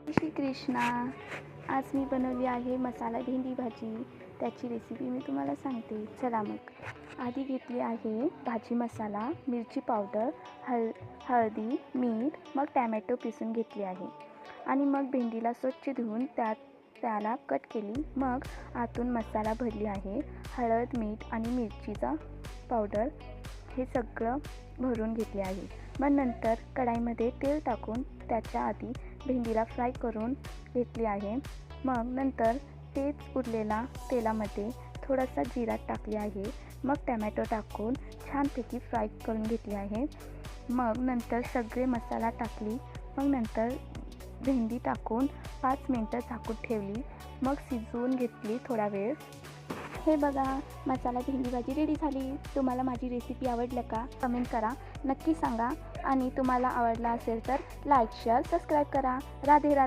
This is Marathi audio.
श्री कृष्णा. आज मी बनवली आहे मसाला भेंडी भाजी. त्याची रेसिपी मी तुम्हाला सांगते. चला मग. आधी घेतली आहे भाजी मसाला, मिरची पावडर, हळदी, मीठ, मग टॅमॅटो पिसून घेतली आहे आणि मग भेंडीला स्वच्छ धुवून त्याला कट केली. मग आतून मसाला भरली आहे. हळद, मीठ आणि मिरचीचा पावडर हे सगळं भरून घेतले आहे. मग नंतर कढाईमध्ये तेल टाकून त्याच्या आधी भेंडीला फ्राय करून घेतली आहे. मग नंतर तेच उरलेला तेलामध्ये थोडासा जिरा टाकले आहे. मग टॅमॅटो टाकून छानपैकी फ्राय करून घेतली आहे. मग नंतर सगळे मसाला टाकली. मग नंतर भेंडी टाकून 5 मिनटं झाकून ठेवली. मग शिजवून घेतली थोडा वेळ. हे बघा, मसाला भेंडी भाजी रेडी झाली. तुम्हाला माझी रेसिपी आवडली का? कमेंट करा, नक्की सांगा. आणि तुम्हाला आवडला असेल तर लाईक, शेअर, सबस्क्राईब करा. राधे राधे.